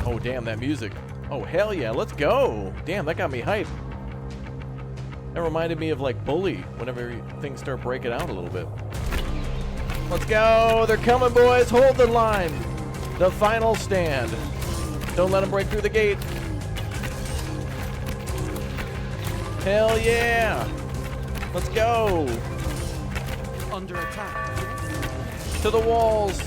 Oh, damn, that music. Oh, hell yeah, let's go. Damn, that got me hyped. That reminded me of, like, Bully, whenever things start breaking out a little bit. Let's go. They're coming, boys. Hold the line. The final stand. Don't let them break through the gate. Hell yeah. Let's go. Under attack. To the walls.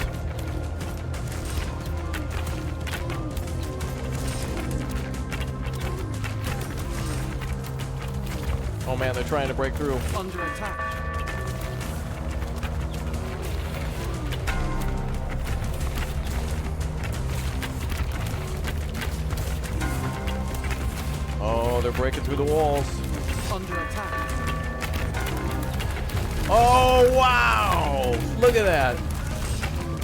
Oh man, they're trying to break through. Under attack. Oh, they're breaking through the walls. Under attack. Oh, wow! Look at that.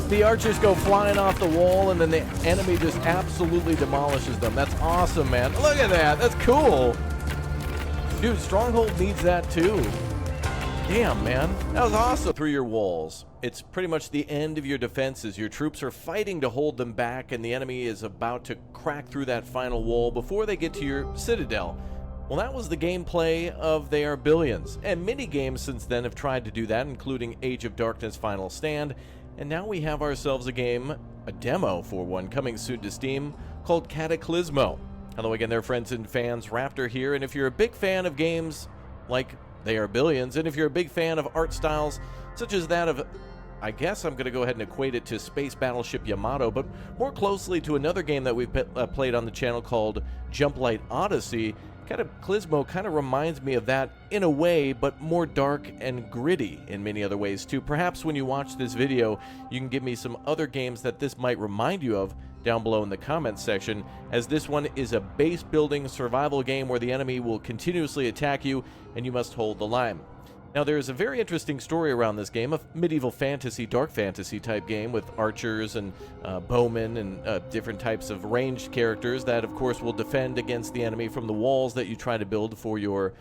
The archers go flying off the wall, and then the enemy just absolutely demolishes them. That's awesome, man. Look at that. That's cool. Dude, Stronghold needs that too. Damn, man. That was awesome. Through your walls. It's pretty much the end of your defenses. Your troops are fighting to hold them back, and the enemy is about to crack through that final wall before they get to your citadel. Well, that was the gameplay of They Are Billions, and many games since then have tried to do that, including Age of Darkness Final Stand, and now we have ourselves a game, a demo for one, coming soon to Steam, called Cataclismo. Hello again there, friends and fans. Raptor here, and if you're a big fan of games like They Are Billions, and if you're a big fan of art styles such as that of, I guess I'm going to go ahead and equate it to Space Battleship Yamato, but more closely to another game that we've played on the channel called Jump Light Odyssey, Cataclismo kind of reminds me of that in a way, but more dark and gritty in many other ways too. Perhaps when you watch this video, you can give me some other games that this might remind you of down below in the comments section, as this one is a base building survival game where the enemy will continuously attack you and you must hold the line. Now, there is a very interesting story around this game, a medieval fantasy, dark fantasy type game with archers and bowmen and different types of ranged characters that, of course, will defend against the enemy from the walls that you try to build for your,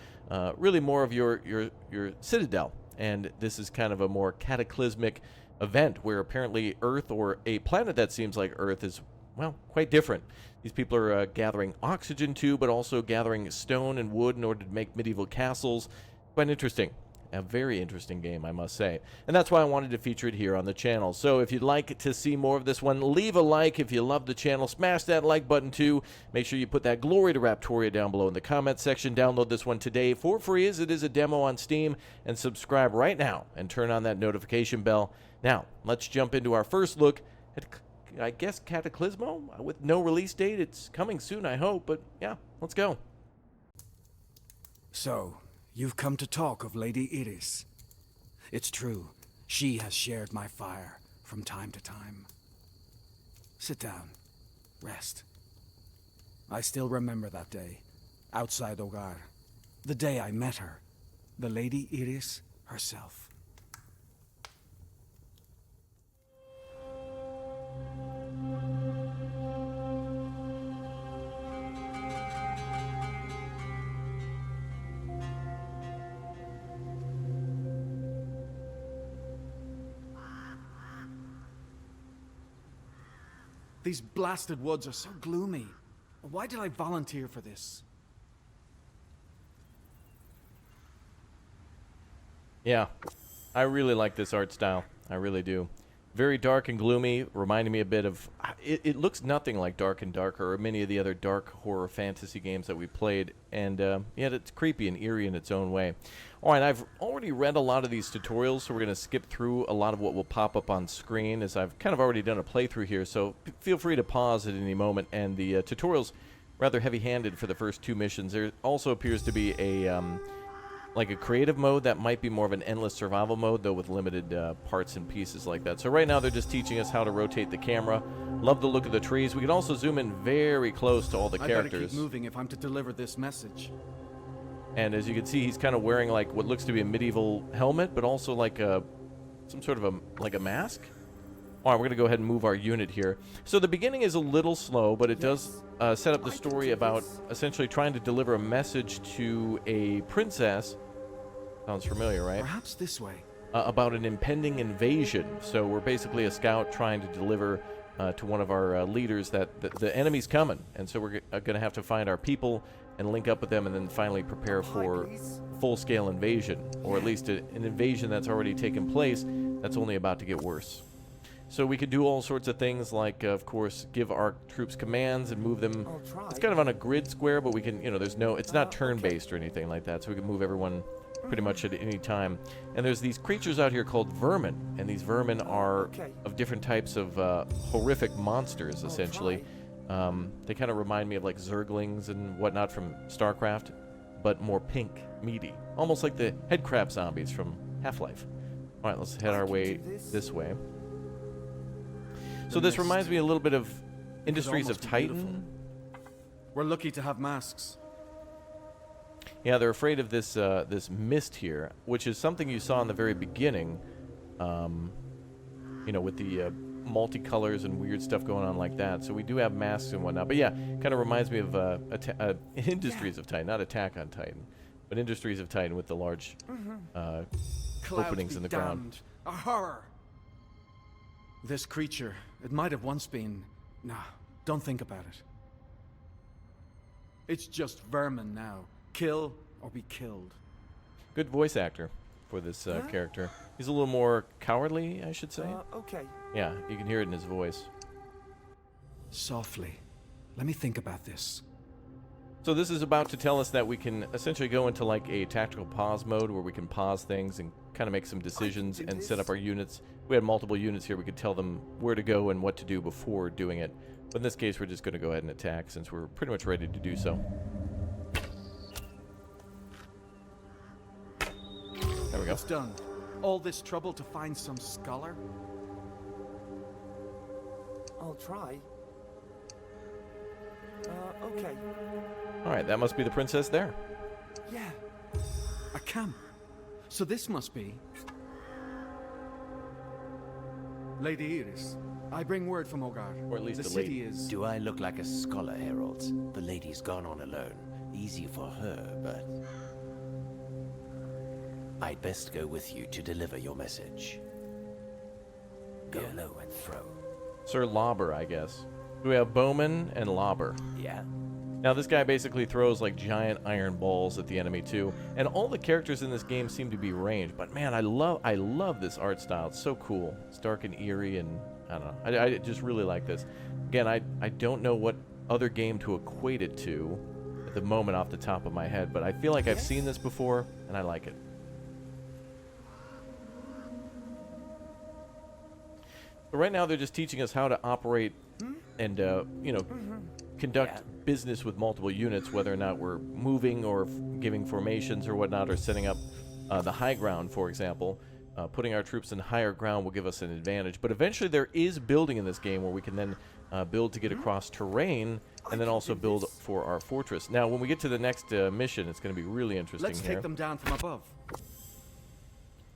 really more of your citadel. And this is kind of a more cataclysmic event where apparently Earth, or a planet that seems like Earth, is, well, quite different. These people are gathering oxygen too, but also gathering stone and wood in order to make medieval castles. Quite interesting. A very interesting game, I must say. And that's why I wanted to feature it here on the channel. So if you'd like to see more of this one, leave a like. If you love the channel, smash that like button too. Make sure you put that glory to Raptoria down below in the comments section. Download this one today for free, as it is a demo on Steam. And subscribe right now and turn on that notification bell. Now, let's jump into our first look at, I guess, Cataclismo? With no release date. It's coming soon, I hope. But yeah, let's go. So, you've come to talk of Lady Iris. It's true. She has shared my fire from time to time. Sit down. Rest. I still remember that day, outside Ogar. The day I met her. The Lady Iris herself. These blasted woods are so gloomy. Why did I volunteer for this? Yeah, I really like this art style. I really do. Very dark and gloomy, reminding me a bit of... It looks nothing like Dark and Darker or many of the other dark horror fantasy games that we played, and yet it's creepy and eerie in its own way. Alright, I've already read a lot of these tutorials, so we're going to skip through a lot of what will pop up on screen, as I've kind of already done a playthrough here, so feel free to pause at any moment. And the tutorial's rather heavy-handed for the first two missions. There also appears to be a... like a creative mode that might be more of an endless survival mode, though with limited parts and pieces like that. So right now they're just teaching us how to rotate the camera. Love the look of the trees. We can also zoom in very close to all the characters. I better keep moving if I'm to deliver this message. And as you can see, he's kind of wearing like what looks to be a medieval helmet, but also like some sort of a mask. All right, we're going to go ahead and move our unit here. So the beginning is a little slow, but it does set up the story about essentially trying to deliver a message to a princess. Sounds familiar, right? Perhaps this way. About an impending invasion. So we're basically a scout trying to deliver to one of our leaders that the enemy's coming, and so we're going to have to find our people and link up with them, and then finally prepare for full-scale invasion, or at least an invasion that's already taken place that's only about to get worse. So we could do all sorts of things like, of course, give our troops commands and move them. It's kind of on a grid square, but we can, there's no, it's not turn-based or anything like that, so we can move everyone pretty much at any time. And there's these creatures out here called vermin, and these vermin are of different types of horrific monsters, essentially. They kind of remind me of like Zerglings and whatnot from StarCraft, but more pink, meaty. Almost like the headcrab zombies from Half-Life. Alright, let's head our way this way. So this reminds me a little bit of Industries of Titan. We're lucky to have masks. Yeah, they're afraid of this this mist here, which is something you saw in the very beginning. With the multicolors and weird stuff going on like that. So we do have masks and whatnot. But yeah, kind of reminds me of Industries of Titan, not Attack on Titan, but Industries of Titan with the large openings in the ground. A horror. This creature, it might have once been... Nah, don't think about it. It's just vermin now. Kill or be killed. Good voice actor for this character. He's a little more cowardly, I should say. Okay. Yeah, you can hear it in his voice. Softly. Let me think about this. So this is about to tell us that we can essentially go into like a tactical pause mode where we can pause things and kind of make some decisions and set up our units. We had multiple units here. We could tell them where to go and what to do before doing it. But in this case, we're just going to go ahead and attack since we're pretty much ready to do so. There we go. It's done. All this trouble to find some scholar? I'll try. Okay. Alright, that must be the princess there. Yeah. A camp. So this must be... Lady Iris, I bring word from Ogar. Or at least the a city lady. is... Do I look like a scholar, Heralds? The lady's gone on alone. Easy for her, but... I'd best go with you to deliver your message. Go low and throw. Sir Lobber, I guess. We have Bowman and Lobber. Yeah? Now this guy basically throws like giant iron balls at the enemy too, and all the characters in this game seem to be ranged. But man, I love this art style. It's so cool. It's dark and eerie, and I don't know. I just really like this. Again, I don't know what other game to equate it to at the moment off the top of my head, but I feel like I've seen this before, and I like it. But right now they're just teaching us how to operate and conduct business with multiple units, whether or not we're moving or giving formations or whatnot, or setting up the high ground, for example. Putting our troops in higher ground will give us an advantage. But eventually there is building in this game where we can then build to get across terrain and then also build for our fortress. Now, when we get to the next mission, it's going to be really interesting. Let's take them down from above.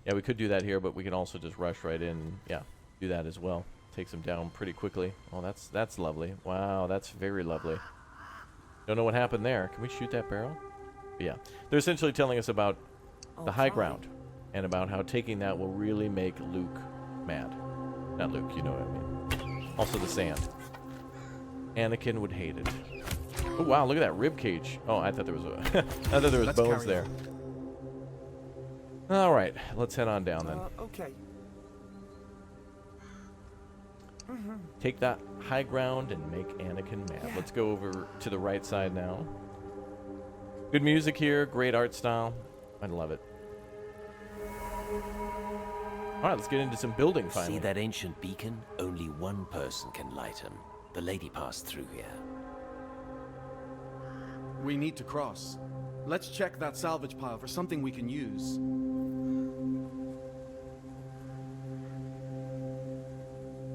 Yeah, we could do that here, but we can also just rush right in and, yeah, do that as well. Takes them down pretty quickly. Oh, that's lovely. Wow, that's very lovely. Don't know what happened there. Can we shoot that barrel? But yeah, they're essentially telling us about the high ground and about how taking that will really make Luke mad. Not Luke, you know what I mean. Also the sand. Anakin would hate it. Oh wow, look at that rib cage. Oh, I thought there was a I thought there was bones there. All right, let's head on down then. Okay. Take that high ground and make Anakin mad. Let's go over to the right side now. Good music here, great art style. I love it. All right, let's get into some building finally. See that ancient beacon? Only one person can light him. The lady passed through here. We need to cross. Let's check that salvage pile for something we can use.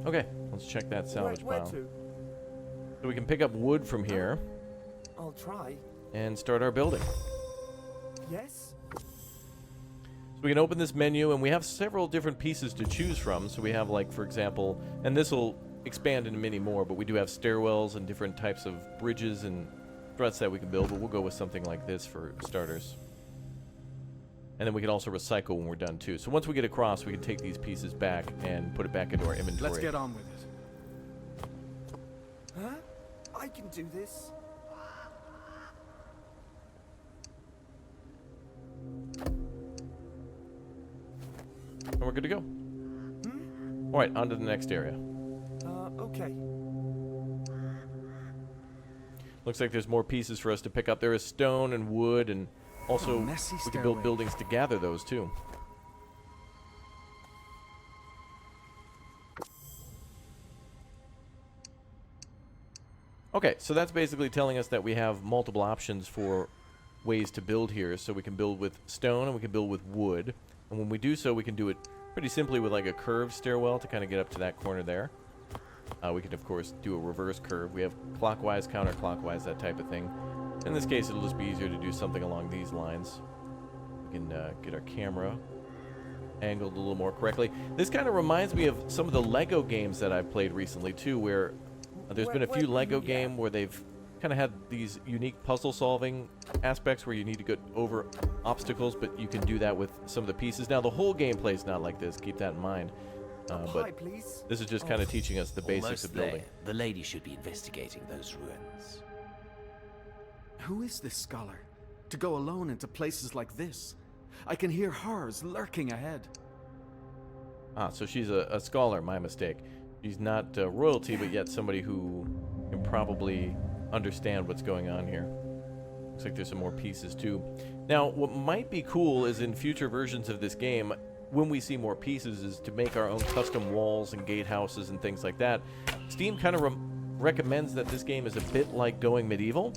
Okay, let's check that salvage Where pile. to? So we can pick up wood from here I'll try. and start our building. Yes? So we can open this menu, and we have several different pieces to choose from. So we have, like, for example, and this will expand into many more, but we do have stairwells and different types of bridges and struts that we can build, but we'll go with something like this for starters. And then we can also recycle when we're done too. So once we get across, we can take these pieces back and put it back into our inventory. Let's get on with it. I can do this. And we're good to go. All right, on to the next area. Okay. Looks like there's more pieces for us to pick up. There is stone and wood, and also we messy can build stairway. buildings to gather those too. Okay, so that's basically telling us that we have multiple options for ways to build here. So we can build with stone and we can build with wood. And when we do so, we can do it pretty simply with like a curved stairwell to kind of get up to that corner there. We can, of course, do a reverse curve. We have clockwise, counterclockwise, that type of thing. In this case, it'll just be easier to do something along these lines. We can get our camera angled a little more correctly. This kind of reminds me of some of the Lego games that I've played recently, too, where there's been a few Lego game where they've kind of had these unique puzzle-solving aspects where you need to get over obstacles, but you can do that with some of the pieces. Now, the whole gameplay is not like this. Keep that in mind. But please. this is just kind of teaching us the basics Almost of building. there. The lady should be investigating those ruins. Who is this scholar? To go alone into places like this? I can hear horrors lurking ahead. Ah, so she's a scholar, my mistake. She's not royalty, but yet somebody who can probably understand what's going on here. Looks like there's some more pieces, too. Now, what might be cool is in future versions of this game, when we see more pieces, is to make our own custom walls and gatehouses and things like that. Steam kind of recommends that this game is a bit like going medieval,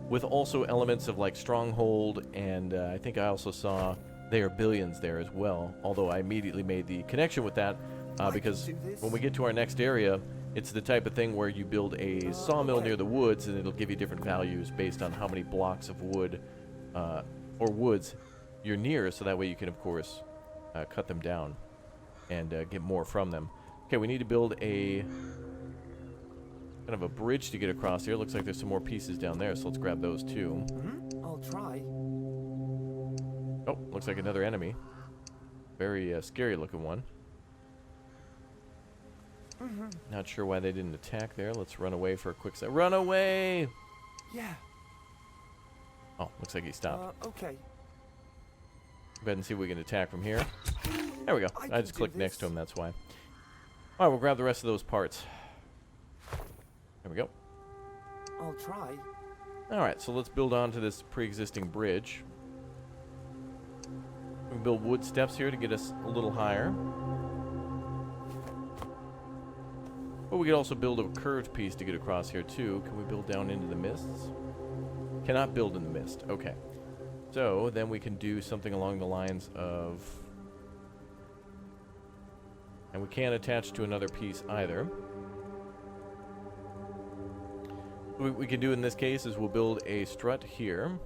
with also elements of like Stronghold, and I think I also saw They Are Billions there as well, although I immediately made the connection with that because when we get to our next area, it's the type of thing where you build a sawmill near the woods, and it'll give you different values based on how many blocks of wood or woods you're near, so that way you can, of course, cut them down and get more from them. Okay, we need to build a kind of a bridge to get across here. Looks like there's some more pieces down there, so let's grab those too. I'll try. Oh, looks like another enemy. Very scary looking one. Not sure why they didn't attack there. Let's run away for a quick second. Run away! Yeah. Oh, looks like he stopped. Okay. Go ahead and see if we can attack from here. There we go. I I can just do clicked next to this. him, that's why. Alright, we'll grab the rest of those parts. There we go. I'll try. Alright, so let's build onto this pre-existing bridge. We can build wood steps here to get us a little higher. But we could also build a curved piece to get across here too. Can we build down into the mists? Cannot build in the mist. Okay. So then we can do something along the lines of... And we can't attach to another piece either. What we can do in this case is we'll build a strut here.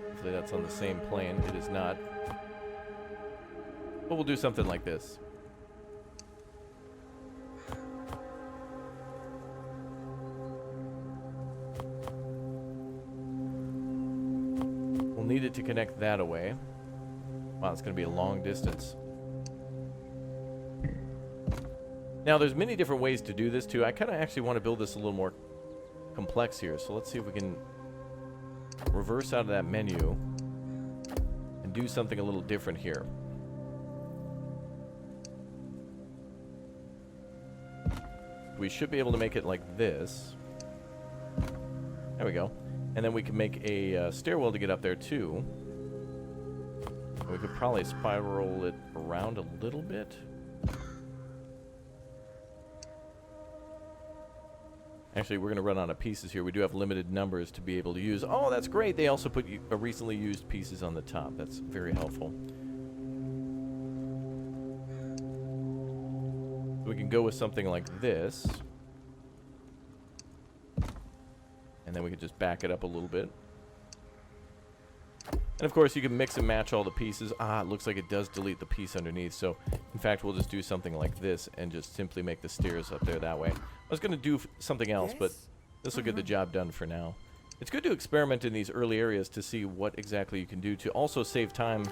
Hopefully that's on the same plane. It is not. But we'll do something like this. We'll need it to connect that away. Wow, it's going to be a long distance. Now, there's many different ways to do this, too. I kind of actually want to build this a little more complex here. So let's see if we can reverse out of that menu and do something a little different here. We should be able to make it like this. There we go. And then we can make a stairwell to get up there, too. We could probably spiral it around a little bit. Actually, we're going to run out of pieces here. We do have limited numbers to be able to use. Oh, that's great. They also put recently used pieces on the top. That's very helpful. We can go with something like this. And then we can just back it up a little bit. And of course, you can mix and match all the pieces. Ah, it looks like it does delete the piece underneath. So, in fact, we'll just do something like this and just simply make the stairs up there that way. I was going to do something else, but this will get the job done for now. It's good to experiment in these early areas to see what exactly you can do to also save time,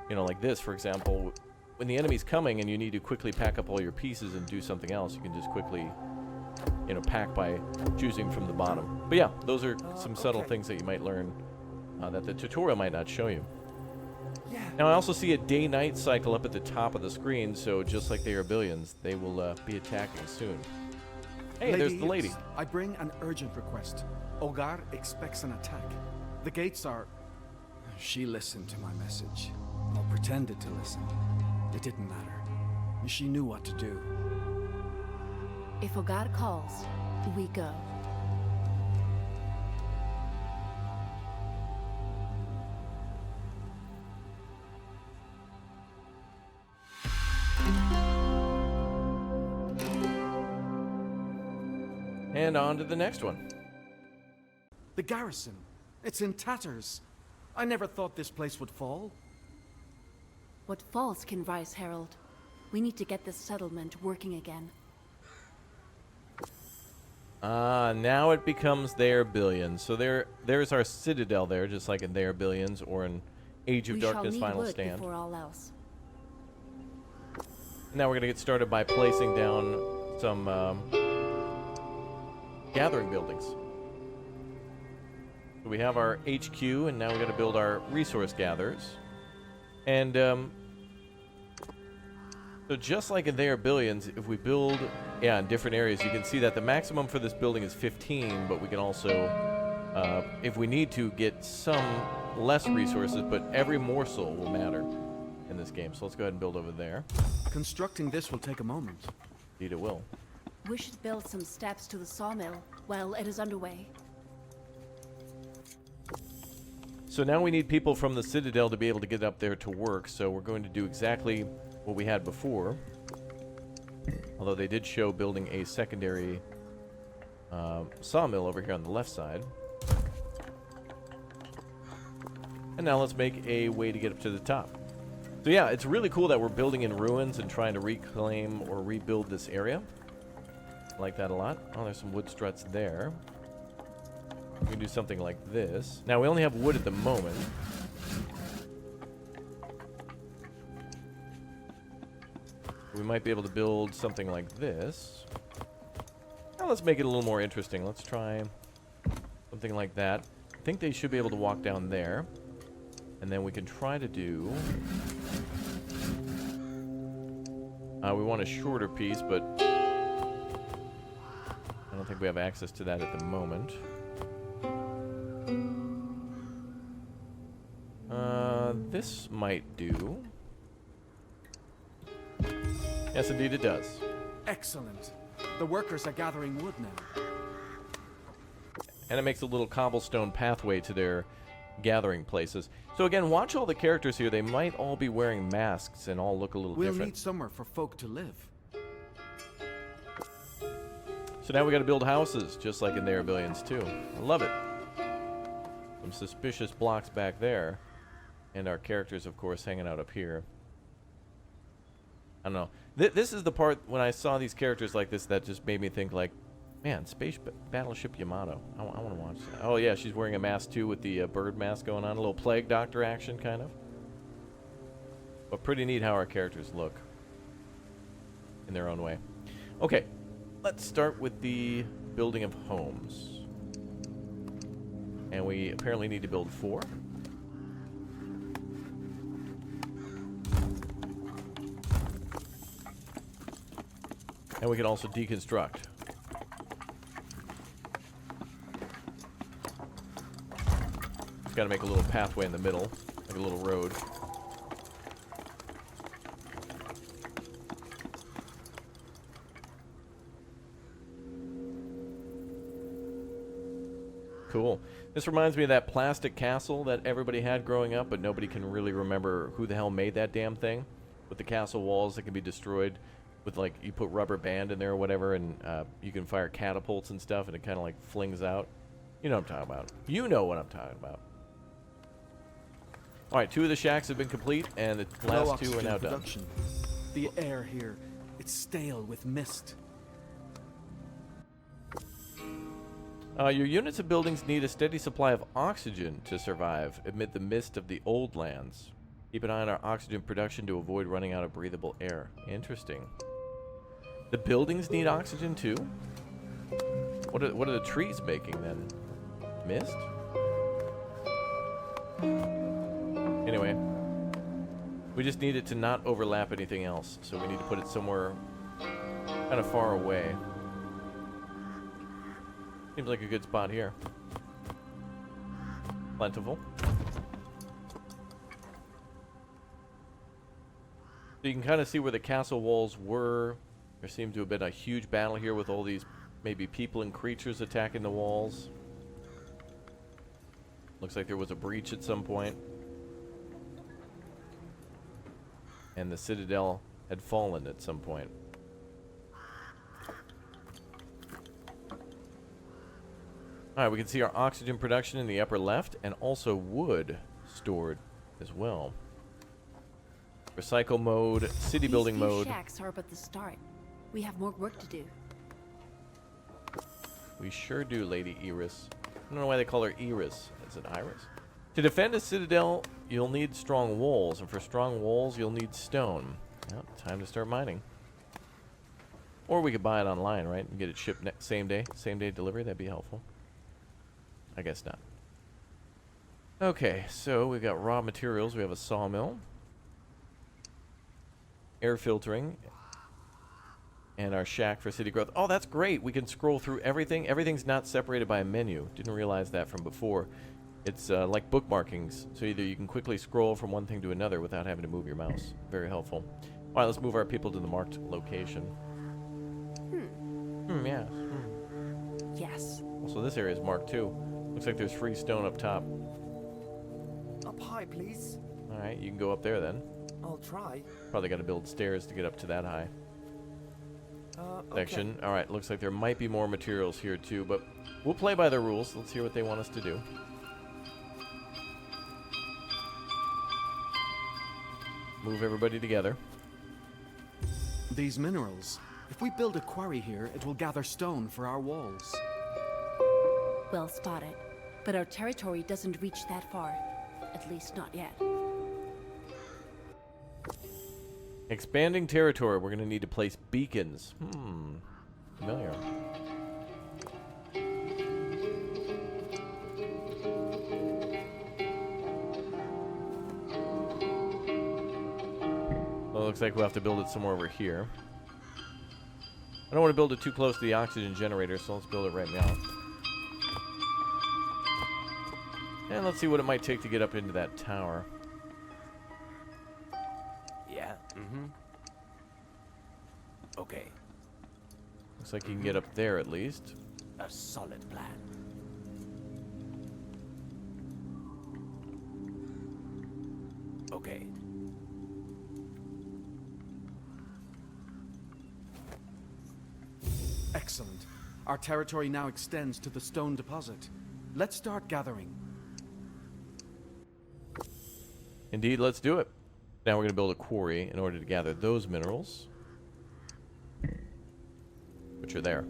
you know, like this, for example. When the enemy's coming and you need to quickly pack up all your pieces and do something else, you can just quickly you know, pack by choosing from the bottom. But yeah, those are some subtle okay. things that you might learn that the tutorial might not show you. Yeah. Now I also see a day-night cycle up at the top of the screen, so just like they are billions, they will be attacking soon. Hey, there's the lady. Edis, I bring an urgent request. Ogar expects an attack. The gates are... She listened to my message. Or pretended to listen. It didn't matter. She knew what to do. If Ogar calls, we go. And on to the next one. The garrison. It's in tatters. I never thought this place would fall. What falls can rise, Herald. We need to get this settlement working again. Now it becomes their billions. So there's our citadel there, just like in their billions or in Age of Darkness Final wood Stand. before all else. Now we're going to get started by placing down some gathering buildings. So we have our HQ, and now we're going to build our resource gatherers. And so just like in their billions, if we build, in different areas, you can see that the maximum for this building is 15, but we can also, if we need to, get some less resources, but every morsel will matter in this game. So let's go ahead and build over there. Constructing this will take a moment. Indeed it will. We should build some steps to the sawmill while it is underway. So now we need people from the Citadel to be able to get up there to work, so we're going to do exactly what we had before. Although they did show building a secondary sawmill over here on the left side. And now let's make a way to get up to the top. So yeah, it's really cool that we're building in ruins and trying to reclaim or rebuild this area. I like that a lot. Oh, there's some wood struts there. We can do something like this. Now, we only have wood at the moment. We might be able to build something like this. Now, let's make it a little more interesting. Let's try something like that. I think they should be able to walk down there. And then we can try to do... we want a shorter piece, but... I don't think we have access to that at the moment. This might do. Yes, indeed it does. Excellent. The workers are gathering wood now. And it makes a little cobblestone pathway to their gathering places. So again, watch all the characters here. They might all be wearing masks and all look a little We'll different. need somewhere for folk to live. So now we got to build houses, just like in their billions too. I love it. Some suspicious blocks back there. And our characters, of course, hanging out up here. I don't know. This is the part when I saw these characters like this that just made me think like, man, Space Battleship Yamato. I want to watch that. Oh yeah, she's wearing a mask too with the bird mask going on. A little Plague Doctor action, kind of. But pretty neat how our characters look. In their own way. Okay, let's start with the building of homes. And we apparently need to build 4. And we can also deconstruct. Just gotta make a little pathway in the middle, like a little road. Cool. This reminds me of that plastic castle that everybody had growing up, but nobody can really remember who the hell made that damn thing. With the castle walls that can be destroyed. With, like, you put rubber band in there or whatever, and you can fire catapults and stuff, and it kind of, like, flings out. You know what I'm talking about. You know what I'm talking about. All right, 2 of the shacks have been complete, and the last 2 are now done. The air here, it's stale with mist. Your units of buildings need a steady supply of oxygen to survive amid the mist of the old lands. Keep an eye on our oxygen production to avoid running out of breathable air. Interesting. The buildings need oxygen too? What are the trees making then? Mist? Anyway, we just need it to not overlap anything else, so we need to put it somewhere kind of far away. Seems like a good spot here. Plentiful. So you can kind of see where the castle walls were. There seemed to have been a huge battle here with all these maybe people and creatures attacking the walls. Looks like there was a breach at some point. And the citadel had fallen at some point. Alright, we can see our oxygen production in the upper left, and also wood stored as well. Recycle mode, city building mode. These shacks are but the start. We have more work to do. We sure do, Lady Iris. I don't know why they call her Iris. Is it Iris? To defend a citadel, you'll need strong walls, and for strong walls, you'll need stone. Well, time to start mining. Or we could buy it online, right? And get it shipped same day delivery. That'd be helpful. I guess not. Okay, so we've got raw materials. We have a sawmill, air filtering, and our shack for city growth. Oh, that's great. We can scroll through everything. Everything's not separated by a menu. Didn't realize that from before. It's like bookmarkings. So either you can quickly scroll from one thing to another without having to move your mouse. Very helpful. All right, let's move our people to the marked location. Yeah. Yes. Also, this area is marked too. Looks like there's free stone up top. Up high, please. All right, you can go up there then. I'll try. Probably got to build stairs to get up to that high Okay. section. All right, looks like there might be more materials here too, but we'll play by the rules. Let's hear what they want us to do. Move everybody together. These minerals. If we build a quarry here, it will gather stone for our walls. Well spotted. But our territory doesn't reach that far. At least not yet. Expanding territory. We're going to need to place beacons. Familiar. Well, it looks like we'll have to build it somewhere over here. I don't want to build it too close to the oxygen generator, so let's build it right now. And let's see what it might take to get up into that tower. Yeah, Okay, Looks like you can get up there at least. a solid plan. Okay. Excellent. Our territory now extends to the stone deposit. Let's start gathering. Indeed, let's do it. Now we're going to build a quarry in order to gather those minerals, which are there.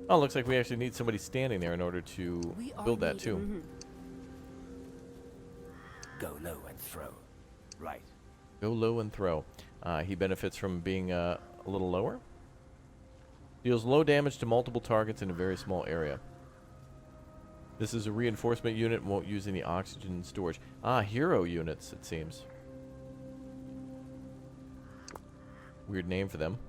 Oh, looks like we actually need somebody standing there in order to build that too. Go low and throw. Right. Go low and throw. He benefits from being a little lower. Deals low damage to multiple targets in a very small area. This is a reinforcement unit and won't use any oxygen storage. Hero units, it seems. Weird name for them.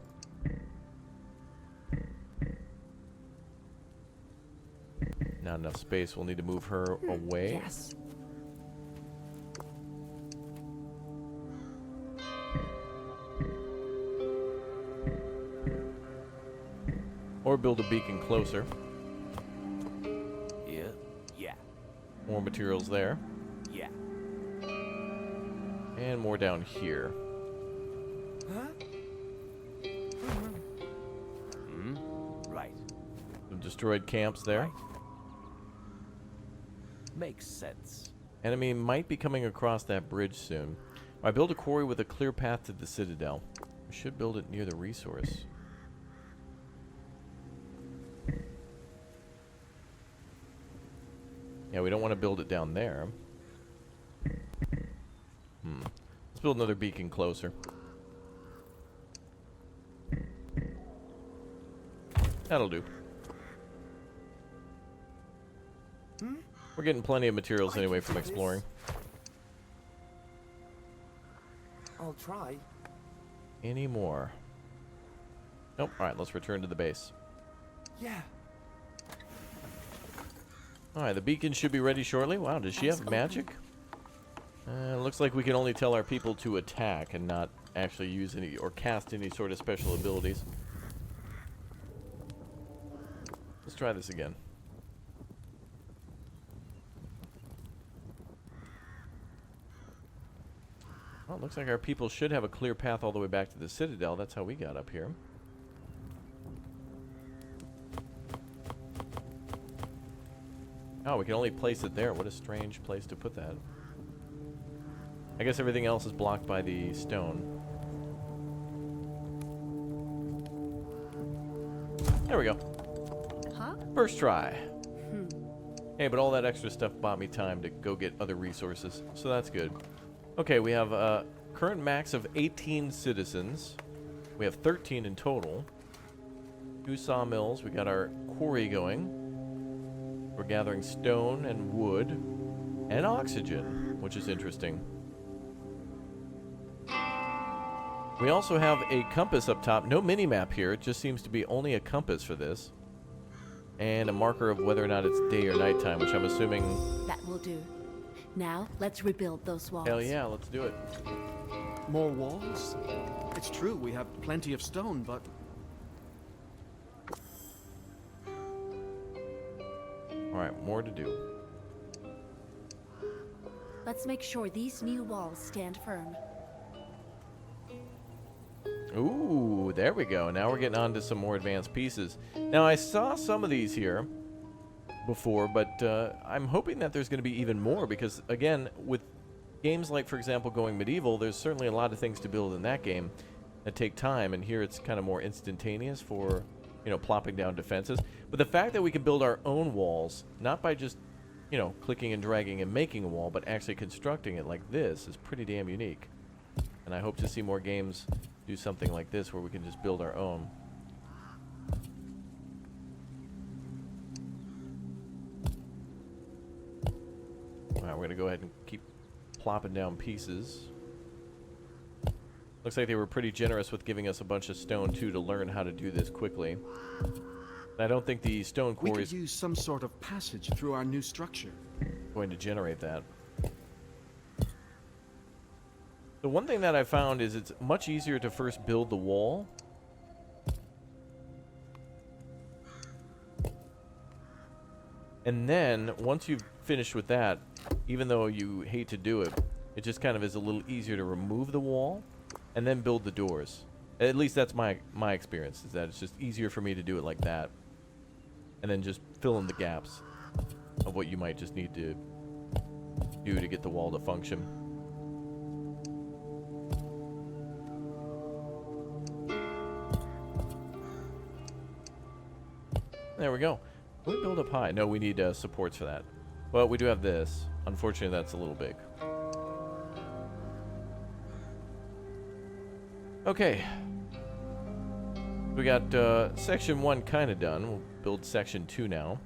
Not enough space. We'll need to move her away. Yes. Or build a beacon closer. Yeah. More materials there. Yeah. And more down here. Huh? Right. Some destroyed camps there. Right. Makes sense. Enemy might be coming across that bridge soon. I build a quarry with a clear path to the citadel. We should build it near the resource. Yeah, we don't want to build it down there. Let's build another beacon closer. That'll do. We're getting plenty of materials anyway from exploring. I'll try. Any more? Nope. Alright, let's return to the base. Yeah. Alright, the beacon should be ready shortly. Wow, does she have magic? Looks like we can only tell our people to attack and not actually use any or cast any sort of special abilities. Let's try this again. Well, it looks like our people should have a clear path all the way back to the citadel. That's how we got up here. Oh, we can only place it there. What a strange place to put that. I guess everything else is blocked by the stone. There we go. Huh? First try. Hey, but all that extra stuff bought me time to go get other resources, so that's good. Okay, we have a current max of 18 citizens. We have 13 in total. 2 sawmills. We got our quarry going. We're gathering stone and wood and oxygen, which is interesting. We also have a compass up top. No mini-map here. It just seems to be only a compass for this. And a marker of whether or not it's day or nighttime, which I'm assuming... That will do. Now, let's rebuild those walls. Hell yeah, let's do it. More walls? It's true, we have plenty of stone, but... Alright, more to do. Let's make sure these new walls stand firm. Ooh, there we go. Now we're getting on to some more advanced pieces. Now, I saw some of these here before, but I'm hoping that there's going to be even more because, again, with games like, for example, going medieval, there's certainly a lot of things to build in that game that take time, and here it's kind of more instantaneous for, you know, plopping down defenses. But the fact that we can build our own walls, not by just, you know, clicking and dragging and making a wall, but actually constructing it like this is pretty damn unique. And I hope to see more games do something like this where we can just build our own. Alright, we're going to go ahead and keep plopping down pieces. Looks like they were pretty generous with giving us a bunch of stone, too, to learn how to do this quickly. I don't think the stone we quarry could is use some sort of passage through our new structure. going to generate that. The one thing that I found is it's much easier to first build the wall. And then, once you've finished with that, even though you hate to do it, it just kind of is a little easier to remove the wall and then build the doors. At least that's my experience, is that it's just easier for me to do it like that. And then just fill in the gaps of what you might just need to do to get the wall to function. There we go. Can we build up high? No, we need supports for that. Well, we do have this. Unfortunately, that's a little big. Okay. We got section 1 kind of done. We'll build section 2 now.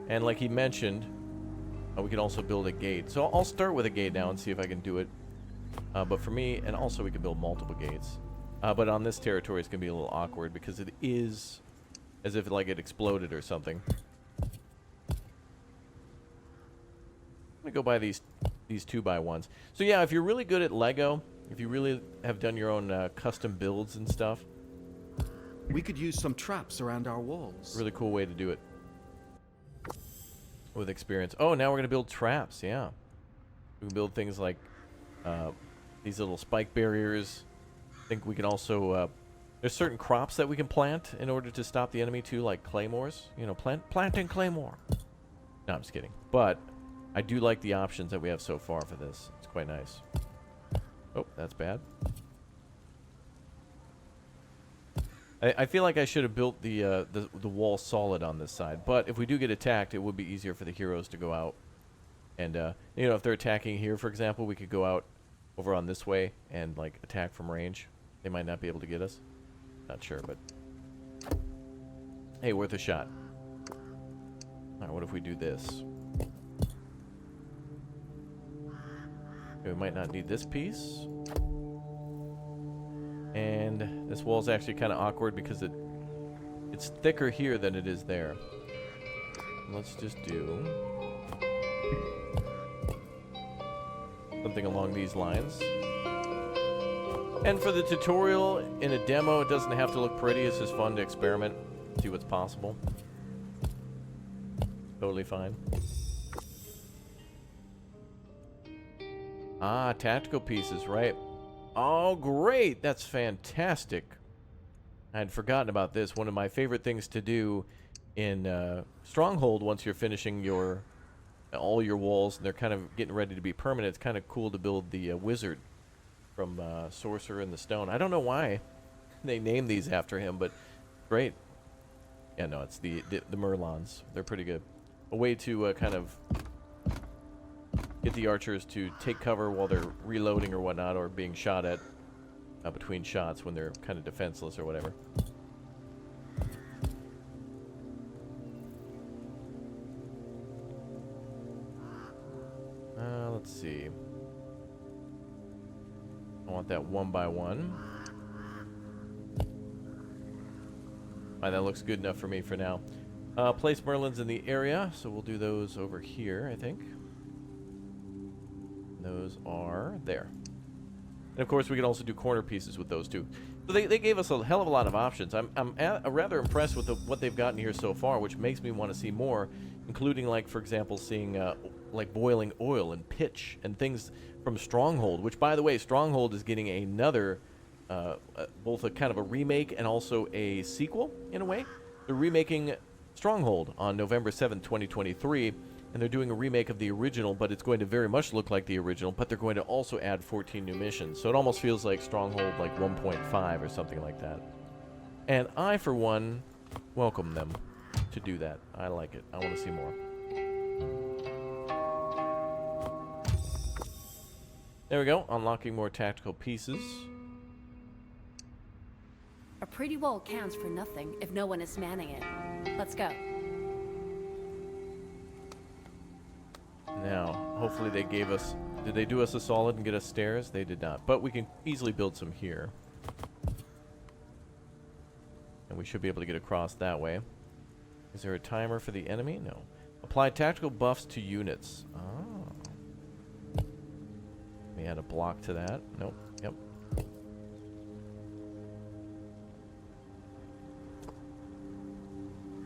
And like he mentioned, we can also build a gate. So I'll start with a gate now and see if I can do it. But for me, and also we can build multiple gates. But on this territory, it's going to be a little awkward because it is as if like it exploded or something. I'm going to go by these 2x1s. So yeah, if you're really good at Lego, if you really have done your own custom builds and stuff, We could use some traps around our walls. really cool way to do it with experience. Oh, now we're going to build traps, yeah. We can build things like these little spike barriers. I think we can also... there's certain crops that we can plant in order to stop the enemy too, like claymores. You know, planting claymore. No, I'm just kidding. But I do like the options that we have so far for this. It's quite nice. Oh, that's bad. I feel like I should have built the wall solid on this side. But if we do get attacked, it would be easier for the heroes to go out. And, you know, if they're attacking here, for example, we could go out over on this way and, like, attack from range. They might not be able to get us. Not sure, but... Hey, worth a shot. All right, what if we do this? Okay, we might not need this piece. And this wall's actually kind of awkward because it's thicker here than it is there. Let's just do something along these lines. And for the tutorial, in a demo, it doesn't have to look pretty. It's just fun to experiment, see what's possible. Totally fine. Ah, tactical pieces, right. Oh, great. That's fantastic. I had forgotten about this. One of my favorite things to do in Stronghold, once you're finishing all your walls and they're kind of getting ready to be permanent, it's kind of cool to build the wizard from Sorcerer in the Stone. I don't know why they named these after him, but great. Yeah, no, it's the Merlons. They're pretty good. A way to kind of get the archers to take cover while they're reloading or whatnot, or being shot at between shots when they're kind of defenseless or whatever. Let's see. I want that 1 by 1. Alright, that looks good enough for me for now. Place Merlins in the area, so we'll do those over here, I think. Those are there. And of course, we can also do corner pieces with those too. So they gave us a hell of a lot of options. I'm rather impressed with what they've gotten here so far, which makes me want to see more, including, like, for example, seeing like boiling oil and pitch and things from Stronghold, which, by the way, Stronghold is getting another both a kind of a remake and also a sequel in a way. They're remaking Stronghold on November 7th, 2023, and they're doing a remake of the original, but it's going to very much look like the original, but they're going to also add 14 new missions. So it almost feels like Stronghold like 1.5 or something like that. And I, for one, welcome them to do that. I like it. I want to see more. There we go. Unlocking more tactical pieces. A pretty wall counts for nothing if no one is manning it. Let's go. Now, hopefully they gave us... Did they do us a solid and get us stairs? They did not. But we can easily build some here. And we should be able to get across that way. Is there a timer for the enemy? No. Apply tactical buffs to units. Oh. We add a block to that. Nope. Yep.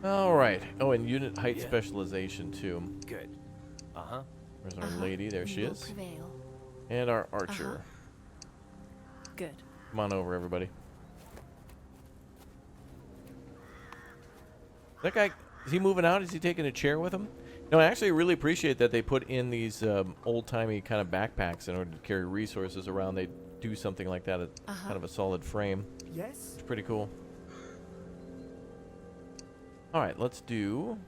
Alright. Oh, and unit height specialization, too. Good. Uh-huh. Where's our lady? There she is. Prevail. And our archer. Good. Come on over, everybody. That guy, is he moving out? Is he taking a chair with him? No, I actually really appreciate that they put in these old-timey kind of backpacks in order to carry resources around. They do something like that at kind of a solid frame. Yes? It's pretty cool. Alright, let's do...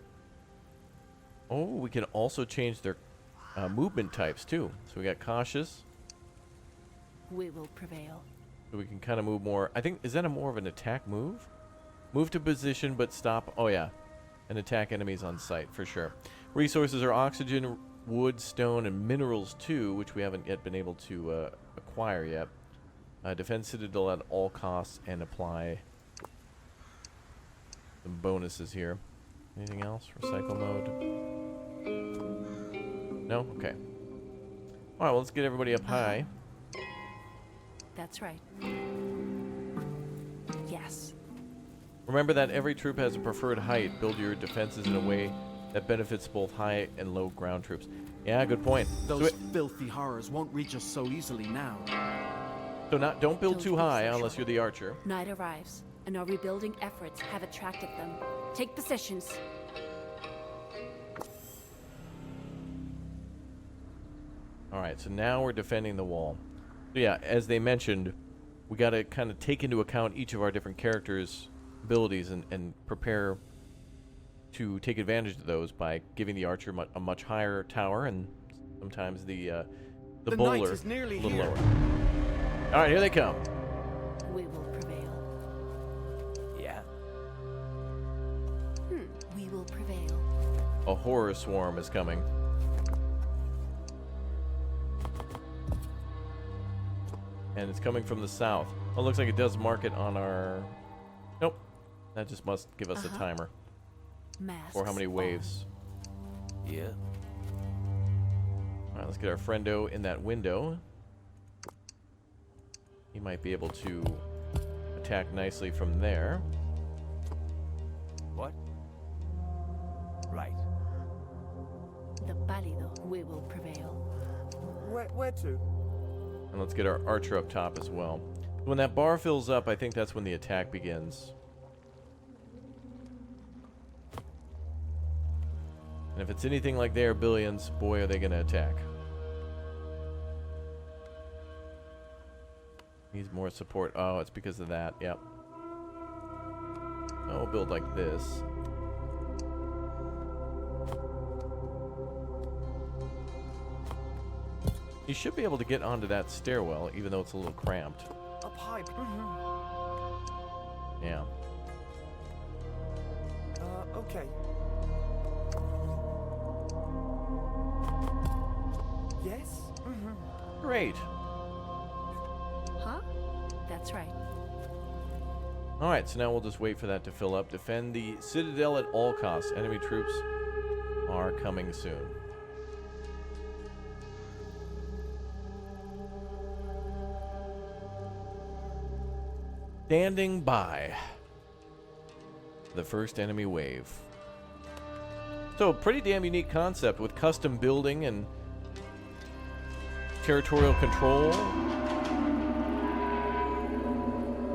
Oh, we can also change their movement types, too. So we got cautious. We will prevail. So we can kind of move more. I think, is that more of an attack move? Move to position, but stop. Oh, yeah. And attack enemies on sight, for sure. Resources are oxygen, wood, stone, and minerals, too, which we haven't yet been able to acquire yet. Defend citadel at all costs and apply some bonuses here. Anything else? Recycle mode? No? Okay. Alright, well, let's get everybody up high. That's right. Yes. Remember that every troop has a preferred height. Build your defenses in a way that benefits both high and low ground troops. Yeah, good point. Those filthy horrors won't reach us so easily now. So don't build Don't too be high so unless sure. you're the archer. Night arrives, and our rebuilding efforts have attracted them. Take positions. Alright, so now we're defending the wall. So yeah, as they mentioned, we got to kind of take into account each of our different characters' abilities and prepare to take advantage of those by giving the archer a much higher tower and sometimes the bowler knight is nearly a little here. lower. Alright, here they come. We will prevail. Yeah. a horror swarm is coming. And it's coming from the south. Oh, it looks like it does mark it on our... Nope. That just must give us a timer. Masks For how many on. waves. Yeah. Alright, let's get our friendo in that window. He might be able to attack nicely from there. What? Right. The pálido, we will prevail. Where to? And let's get our archer up top as well. When that bar fills up, I think that's when the attack begins. And if it's anything like their billions, boy, are they going to attack. Needs more support. Oh, it's because of that. Yep. Oh, we'll build like this. You should be able to get onto that stairwell, even though it's a little cramped. Up high. Yeah. Okay. Yes? Great. Huh? That's right. Alright, so now we'll just wait for that to fill up. Defend the citadel at all costs. Enemy troops are coming soon. Standing by. The first enemy wave. So, pretty damn unique concept with custom building and territorial control.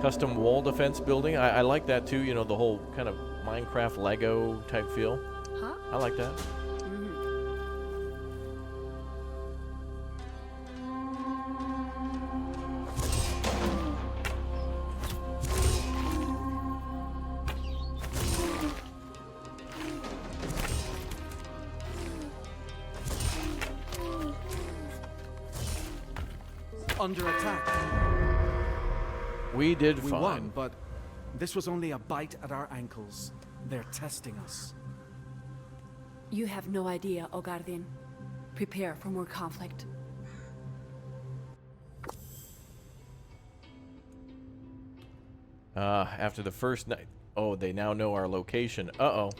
Custom wall defense building. I like that too, you know, the whole kind of Minecraft Lego type feel. Huh? I like that. Under attack. We did We fine. won, but this was only a bite at our ankles. They're testing us. You have no idea, O Guardian. Prepare for more conflict. After the first night. Oh, they now know our location. Uh-oh.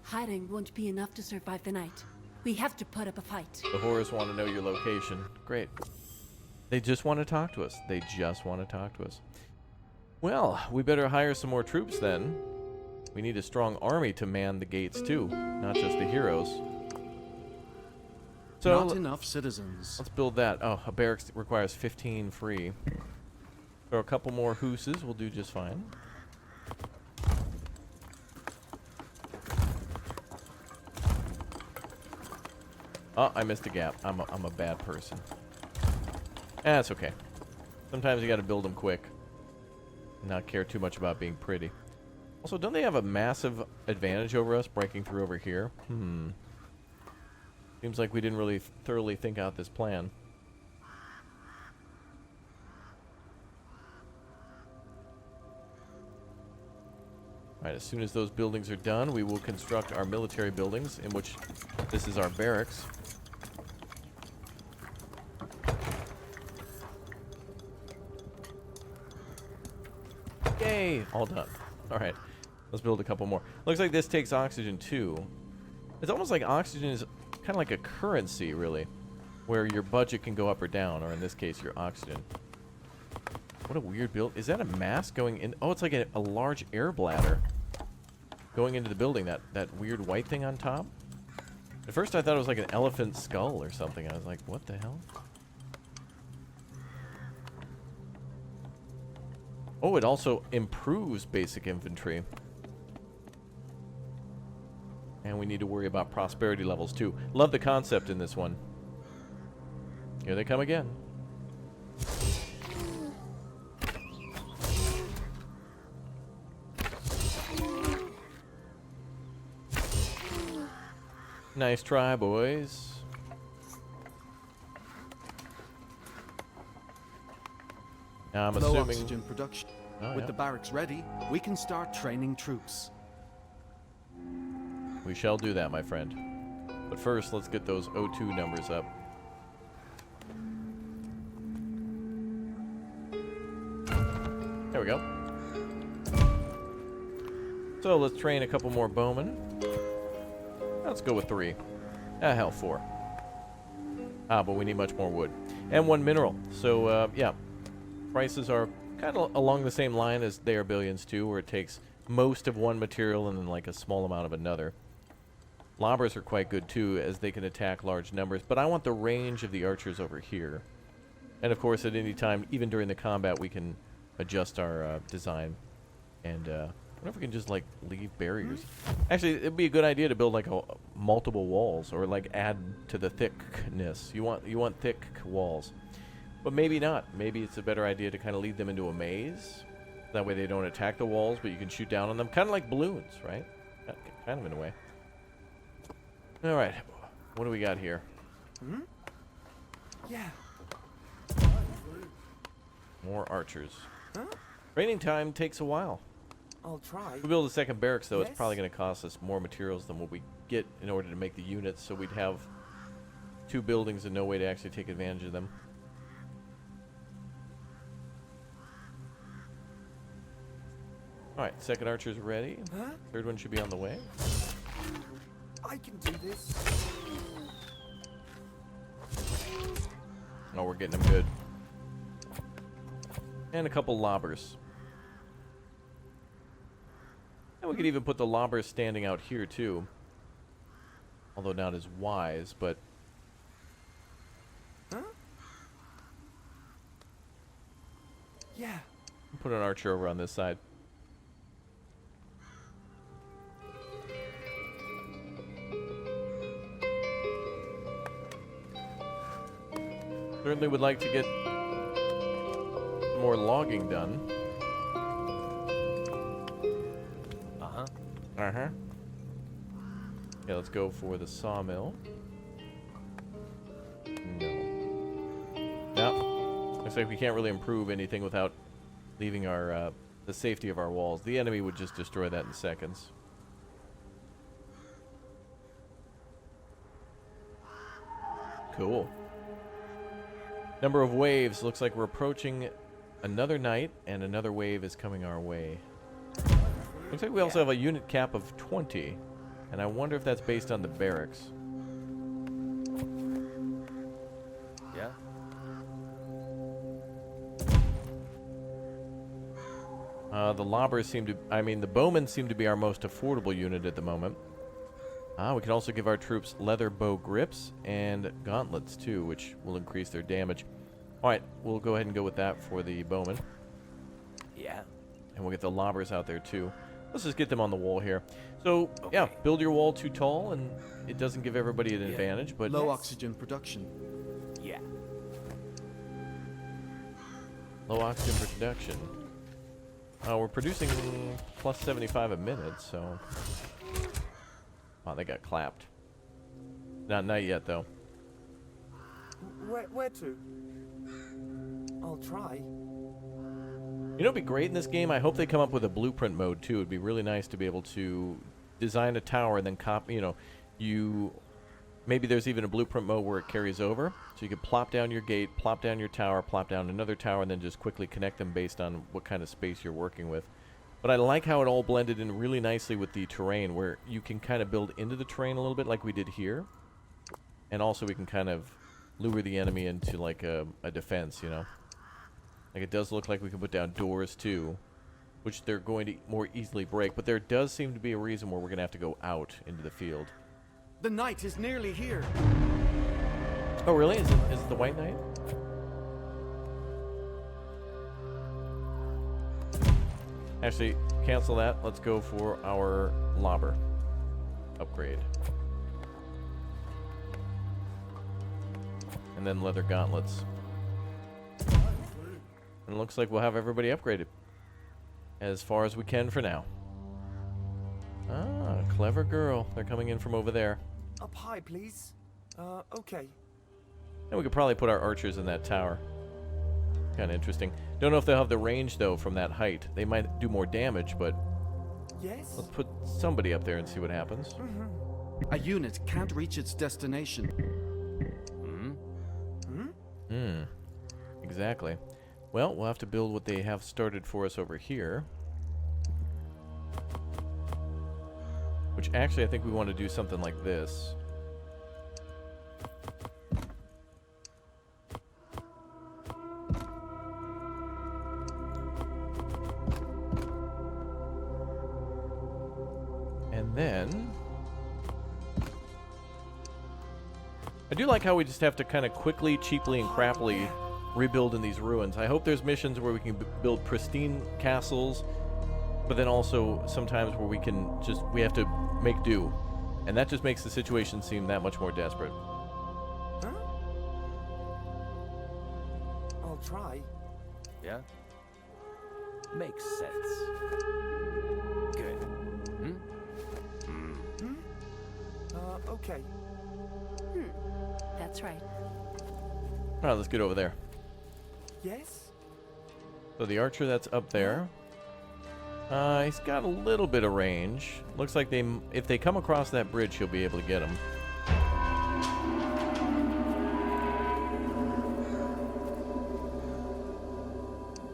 Hiding won't be enough to survive the night. We have to put up a fight. The horrors want to know your location. Great. They just want to talk to us. They just want to talk to us. Well, we better hire some more troops then. We need a strong army to man the gates too, not just the heroes. So Not enough citizens. let's build that. Oh, a barracks requires 15 free. Throw a couple more hooses. We'll do just fine. Oh, I missed a gap. I'm a bad person. That's okay. Sometimes you got to build them quick. And not care too much about being pretty. Also, don't they have a massive advantage over us breaking through over here? Seems like we didn't really thoroughly think out this plan. Alright, as soon as those buildings are done, we will construct our military buildings, in which this is our barracks. Yay! All done. Alright, let's build a couple more. Looks like this takes oxygen too. It's almost like oxygen is kind of like a currency, really, where your budget can go up or down, or in this case, your oxygen. What a weird build. Is that a mask going in? Oh, it's like a large air bladder going into the building. That weird white thing on top. At first, I thought it was like an elephant skull or something. I was like, what the hell? Oh, it also improves basic infantry. And we need to worry about prosperity levels too. Love the concept in this one. Here they come again. Nice try, boys. Now I'm Low assuming... oxygen production. Oh, With yeah. the barracks ready, we can start training troops. We shall do that, my friend. But first, let's get those O2 numbers up. There we go. So let's train a couple more bowmen. Let's go with 3. Ah, hell, 4. Ah, but we need much more wood. And 1 mineral. So, yeah. Prices are kind of along the same line as they are Billions 2, where it takes most of one material and then like a small amount of another. Lobbers are quite good too, as they can attack large numbers, but I want the range of the archers over here. And of course, at any time, even during the combat, we can adjust our design. And I wonder if we can just like leave barriers. Actually, it'd be a good idea to build like multiple walls, or like add to the thickness. You want thick walls, but maybe not. Maybe it's a better idea to kind of lead them into a maze. That way they don't attack the walls, but you can shoot down on them, kind of like balloons, right? Kind of in a way. All right, what do we got here? Hmm? Yeah. More archers. Huh? Training time takes a while. I'll try. If we build a second barracks, though, it's Yes. probably going to cost us more materials than what we get in order to make the units, so we'd have 2 buildings and no way to actually take advantage of them. Alright, second archer's ready. Huh? Third one should be on the way. I can do this. Oh, we're getting them good. And a couple lobbers. And we could even put the lobbers standing out here, too. Although not as wise, but... Huh? Yeah. Put an archer over on this side. Certainly would like to get more logging done. Uh-huh. Uh-huh. Yeah, let's go for the sawmill. No. Nope. Looks like we can't really improve anything without leaving our the safety of our walls. The enemy would just destroy that in seconds. Cool. Number of waves. Looks like we're approaching another night, and another wave is coming our way. Looks like we also have a unit cap of 20, and I wonder if that's based on the barracks. Yeah? The lobbers seem to... I mean, the bowmen seem to be our most affordable unit at the moment. We can also give our troops leather bow grips and gauntlets, too, which will increase their damage. Alright, we'll go ahead and go with that for the bowmen. Yeah. And we'll get the lobbers out there, too. Let's just get them on the wall here. So, Okay. yeah, build your wall too tall, and it doesn't give everybody an Yeah. advantage, but... Low oxygen production. Yeah. Low oxygen production. We're producing plus 75 a minute, so... Oh, they got clapped. Not yet, though. Where to? I'll try. You know, it'd be great in this game. I hope they come up with a blueprint mode too. It'd be really nice to be able to design a tower and then copy. You know, maybe there's even a blueprint mode where it carries over, so you could plop down your gate, plop down your tower, plop down another tower, and then just quickly connect them based on what kind of space you're working with. But I like how it all blended in really nicely with the terrain, where you can kind of build into the terrain a little bit like we did here. And also we can kind of lure the enemy into like a defense, you know. Like it does look like we can put down doors too, which they're going to more easily break. But there does seem to be a reason where we're going to have to go out into the field. The night is nearly here. Oh, really? Is it the White Knight? Actually, cancel that. Let's go for our lobber upgrade. And then leather gauntlets. And it looks like we'll have everybody upgraded. As far as we can for now. Ah, clever girl. They're coming in from over there. Up high, please. Okay. And we could probably put our archers in that tower. Kind of interesting. Don't know if they'll have the range, though, from that height. They might do more damage, but Yes? Let's put somebody up there and see what happens. A unit can't reach its destination. Exactly. Well, we'll have to build what they have started for us over here. Which actually I think we want to do something like this. And then I do like how we just have to kind of quickly, cheaply, and crappily rebuild in these ruins. I hope there's missions where we can build pristine castles, but then also sometimes where we have to make do. And that just makes the situation seem that much more desperate. Huh? I'll try. Yeah? Makes sense. Good. Okay. That's right. Alright, let's get over there. Yes? So the archer that's up there, he's got a little bit of range. Looks like if they come across that bridge, he'll be able to get him.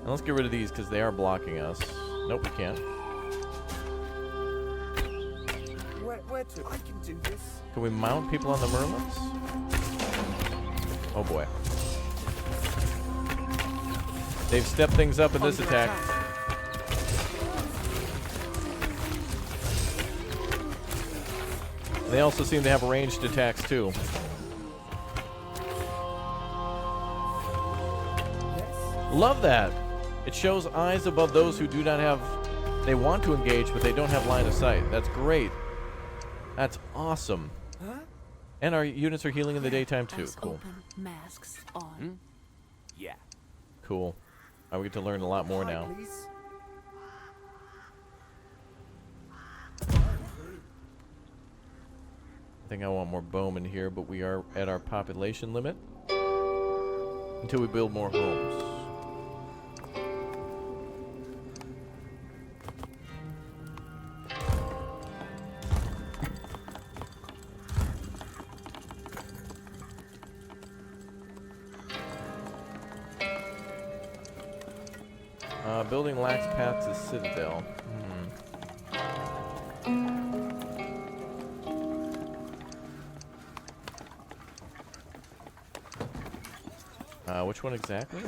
And let's get rid of these because they are blocking us. Nope, we can't. Where to? I can do this. Can we mount people on the Merlins? Oh boy. They've stepped things up in this attack. They also seem to have ranged attacks too. Yes? Love that. It shows eyes above those who do not have... They want to engage, but they don't have line of sight. That's great. That's awesome. Huh? And our units are healing in the daytime too. Eyes Cool. open, masks on. Yeah. Cool. I get to learn a lot more Hi, now. please. I think I want more bowmen here, but we are at our population limit until we build more homes. Building lacks path to citadel. Which one exactly?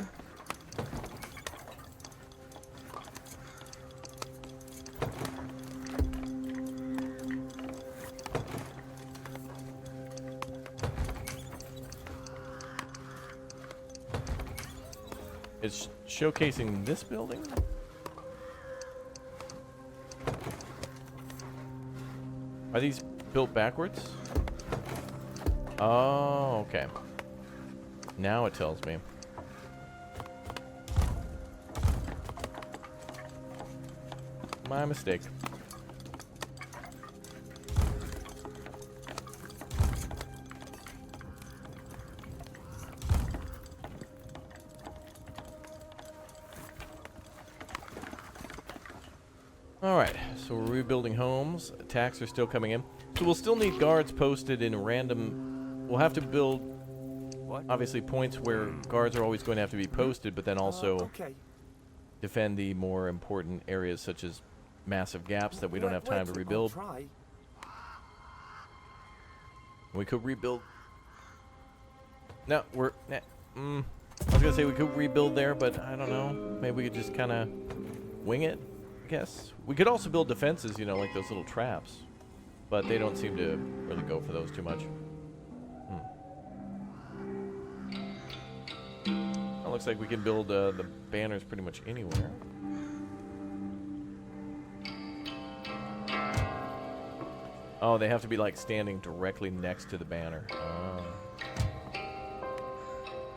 It's showcasing this building? Are these built backwards? Oh, okay. Now it tells me. My mistake. Alright, so we're rebuilding homes. Attacks are still coming in. So we'll still need guards posted in random... We'll have to build, obviously, points where guards are always going to have to be posted, but then also Okay. defend the more important areas such as massive gaps that we don't have time to rebuild. I'll try. We could rebuild... No, we're... I was going to say we could rebuild there, but I don't know. Maybe we could just kind of wing it, I guess. We could also build defenses, you know, like those little traps. But they don't seem to really go for those too much. It looks like we can build the banners pretty much anywhere. Oh, they have to be like standing directly next to the banner. Oh.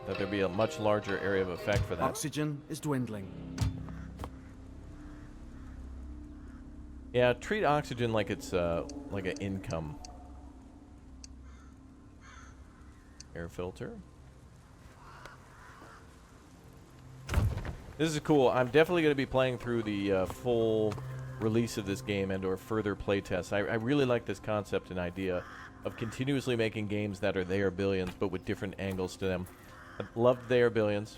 That there'd be a much larger area of effect for that. Oxygen is dwindling. Yeah, treat oxygen like it's like an income. Air filter. This is cool. I'm definitely going to be playing through the full release of this game and or further playtests. I really like this concept and idea of continuously making games that are They Are Billions, but with different angles to them. I loved They Are Billions.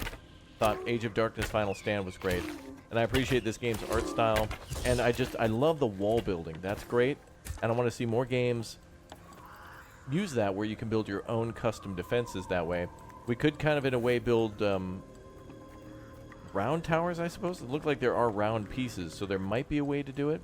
Thought Age of Darkness Final Stand was great. And I appreciate this game's art style. And I love the wall building. That's great. And I want to see more games use that where you can build your own custom defenses that way. We could kind of, in a way, build round towers, I suppose. It looked like there are round pieces, so there might be a way to do it.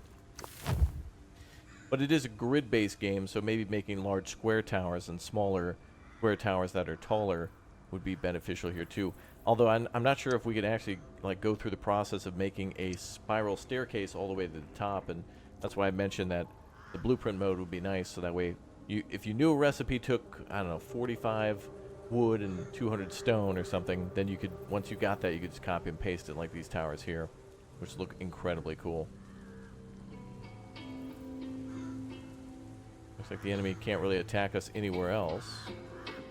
But it is a grid-based game, so maybe making large square towers and smaller square towers that are taller would be beneficial here too. Although I'm not sure if we could actually like go through the process of making a spiral staircase all the way to the top, and that's why I mentioned that the blueprint mode would be nice, so that way if you knew a recipe took, I don't know, 45 wood and 200 stone or something, then you could, once you got that, you could just copy and paste it like these towers here, which look incredibly cool. Looks like the enemy can't really attack us anywhere else.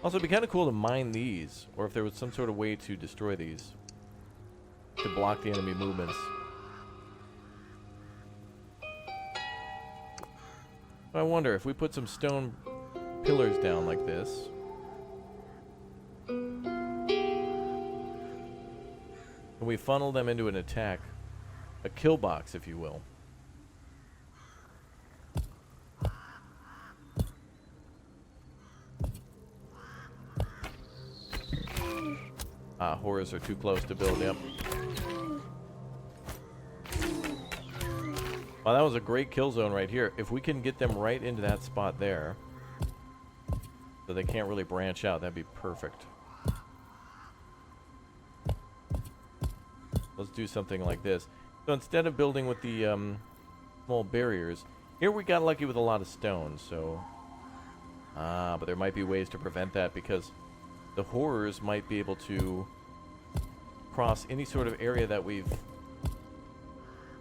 Also, it'd be kind of cool to mine these, or if there was some sort of way to destroy these, to block the enemy movements. I wonder if we put some stone pillars down like this. And we funnel them into an attack, a kill box, if you will. Horrors are too close to build, yep. Wow, that was a great kill zone right here. If we can get them right into that spot there, so they can't really branch out, that'd be perfect. Let's do something like this. So instead of building with the small barriers, here we got lucky with a lot of stone, so... but there might be ways to prevent that, because the horrors might be able to cross any sort of area that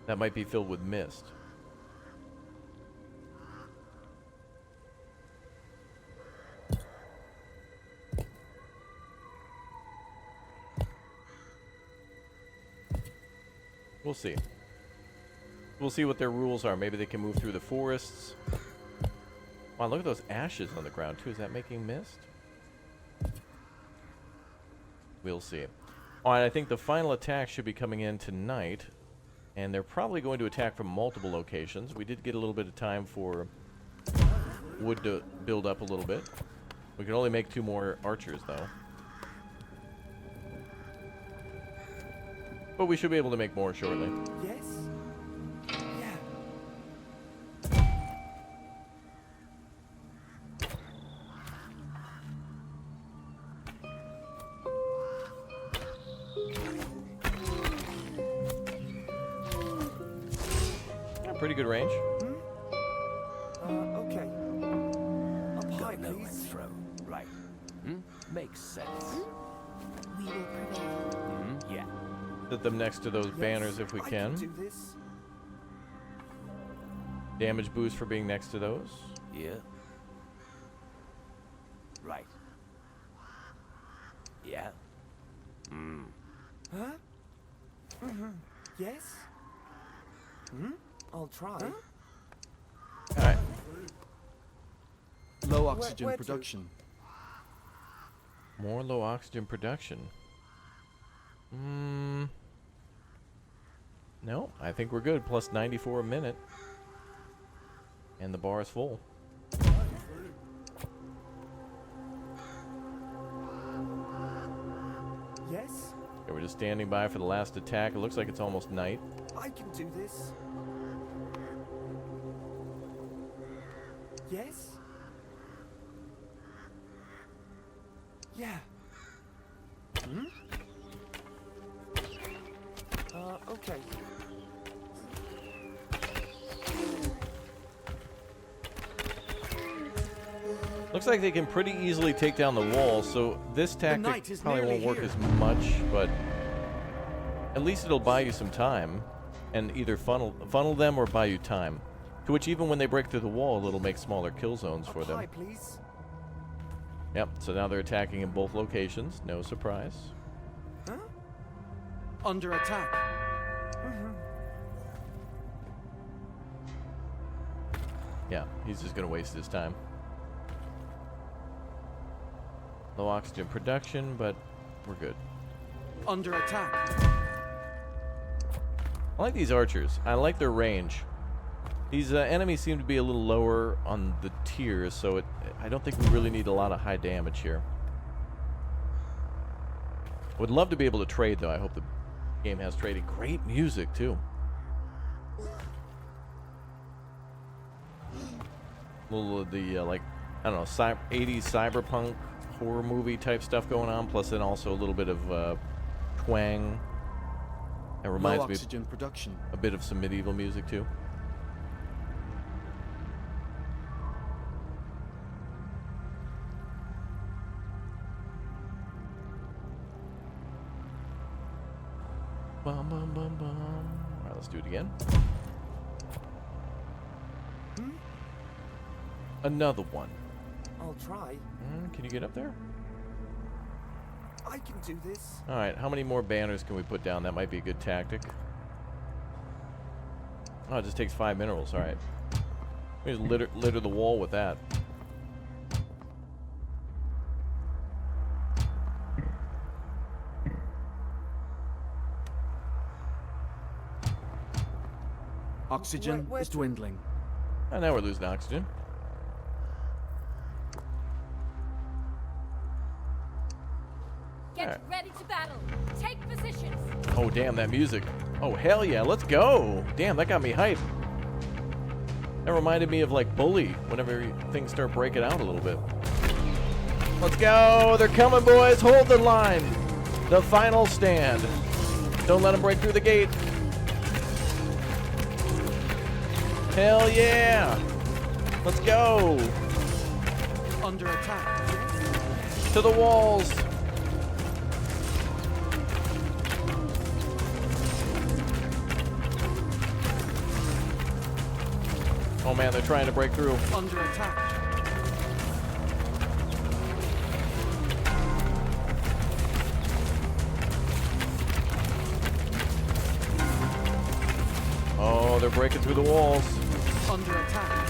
that might be filled with mist. We'll see. We'll see what their rules are. Maybe they can move through the forests. Wow, look at those ashes on the ground too. Is that making mist? We'll see. Alright, I think the final attack should be coming in tonight. And they're probably going to attack from multiple locations. We did get a little bit of time for wood to build up a little bit. We can only make 2 more archers, though. But we should be able to make more shortly. Yes? Yeah. Pretty good range. Okay. Up high, Got no and please. throw. Right. Makes sense. We will prevail. Yeah. Put them next to those Yes, banners if we I can. do this. Damage boost for being next to those. Yeah. Right. Yeah. Huh? Yes? I'll try. Alright. Low oxygen where to? production. More low oxygen production. No, I think we're good. Plus 94 a minute. And the bar is full. Yes? Okay, we're just standing by for the last attack. It looks like it's almost night. I can do this. Yes? Yeah. Okay. Looks like they can pretty easily take down the wall, so this night tactic is probably nearly won't work here. as much, but at least it'll buy you some time and either funnel them or buy you time. To which even when they break through the wall, it'll make smaller kill zones for Up them. high, please. Yep, so now they're attacking in both locations. No surprise. Under attack. Yeah, he's just gonna waste his time. Low oxygen production, but we're good. Under attack. I like these archers. I like their range. These enemies seem to be a little lower on the tiers, so I don't think we really need a lot of high damage here. Would love to be able to trade, though. I hope the game has trading. Great music, too. A little of the, like, I don't know, 80s cyberpunk horror movie type stuff going on, plus then also a little bit of twang. It reminds me oxygen production. a bit of some medieval music, too. Bum, bum, bum, bum. All right, let's do it again. Another one. I'll try. Can you get up there? I can do this. All right, how many more banners can we put down? That might be a good tactic. Oh, it just takes 5 minerals. All right. We just litter the wall with that. Oxygen Where- is dwindling. And now we're losing oxygen. Get Alright. ready to battle. Take positions. Oh, damn, that music. Oh, hell yeah, let's go. Damn, that got me hyped. That reminded me of, like, Bully, whenever things start breaking out a little bit. Let's go. They're coming, boys. Hold the line. The final stand. Don't let them break through the gate. Hell yeah. Let's go. Under attack. To the walls. Oh man, they're trying to break through. Under attack. Oh, they're breaking through the walls. Under attack.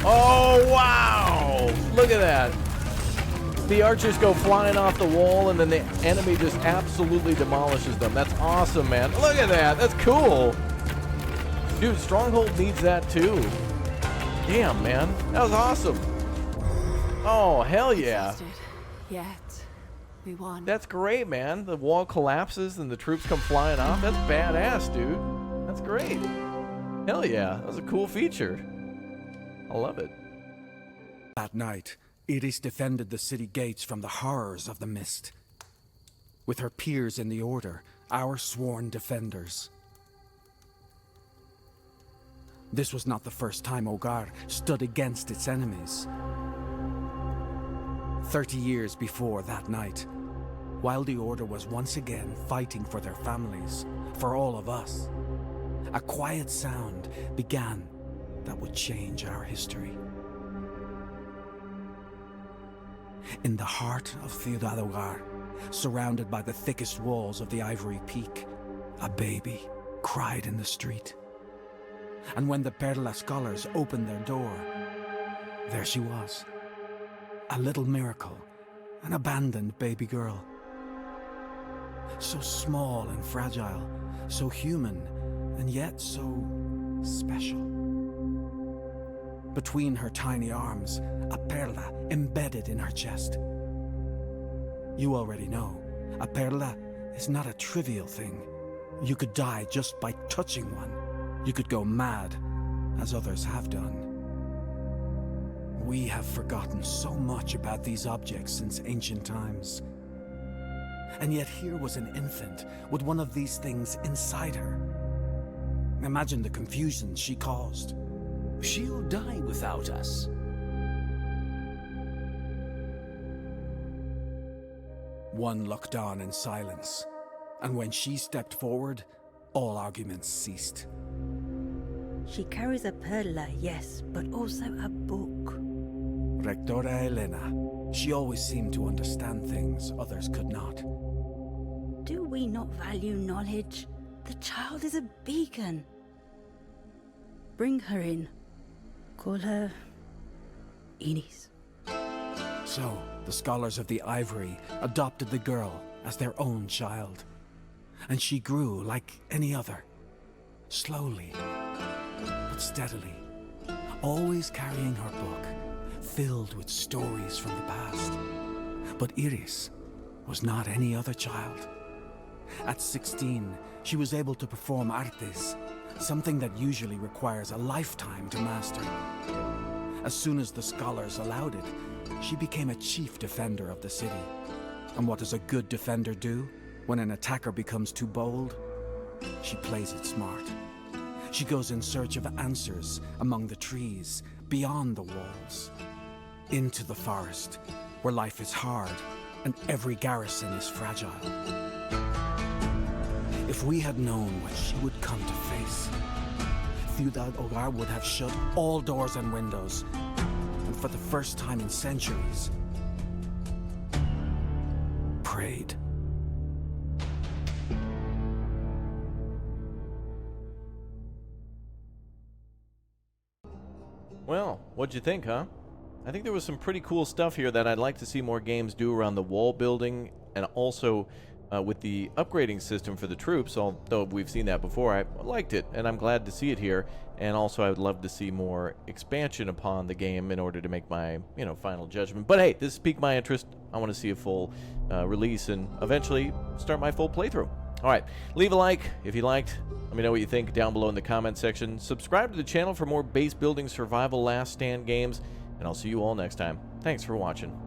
Oh, wow! Look at that. The archers go flying off the wall, and then the enemy just absolutely demolishes them. That's awesome, man. Look at that. That's cool. Dude, Stronghold needs that too. Damn, man. That was awesome. Oh, hell yeah. Exhausted. Yet we won. That's great, man. The wall collapses and the troops come flying off. That's badass, dude. That's great. Hell yeah. That was a cool feature. I love it. That night, Iris defended the city gates from the horrors of the mist. With her peers in the Order, our sworn defenders. This was not the first time Ogar stood against its enemies. 30 years before that night, while the Order was once again fighting for their families, for all of us, a quiet sound began that would change our history. In the heart of Ciudad Ogar, surrounded by the thickest walls of the Ivory Peak, a baby cried in the street. And when the Perla scholars opened their door, there she was. A little miracle, an abandoned baby girl. So small and fragile, so human, and yet so special. Between her tiny arms, a perla embedded in her chest. You already know, a perla is not a trivial thing. You could die just by touching one. You could go mad, as others have done. We have forgotten so much about these objects since ancient times. And yet here was an infant with one of these things inside her. Imagine the confusion she caused. She'll die without us. One looked on in silence, and when she stepped forward, all arguments ceased. She carries a perla, yes, but also a book. Rectora Elena. She always seemed to understand things others could not. Do we not value knowledge? The child is a beacon. Bring her in. Call her Enis. So, the Scholars of the Ivory adopted the girl as their own child. And she grew like any other. Slowly, but steadily. Always carrying her book, filled with stories from the past. But Iris was not any other child. At 16, she was able to perform artes, something that usually requires a lifetime to master. As soon as the scholars allowed it, she became a chief defender of the city. And what does a good defender do when an attacker becomes too bold? She plays it smart. She goes in search of answers among the trees, beyond the walls, into the forest, where life is hard and every garrison is fragile. If we had known what she would come to face, Ciudad Hogar would have shut all doors and windows, and for the first time in centuries, prayed. Well, what'd you think, huh? I think there was some pretty cool stuff here that I'd like to see more games do around the wall building, and also with the upgrading system for the troops. Although we've seen that before, I liked it, and I'm glad to see it here. And also, I would love to see more expansion upon the game in order to make my, final judgment. But hey, this piqued my interest. I want to see a full release and eventually start my full playthrough. All right, leave a like if you liked. Let me know what you think down below in the comment section. Subscribe to the channel for more base building survival last stand games, and I'll see you all next time. Thanks for watching.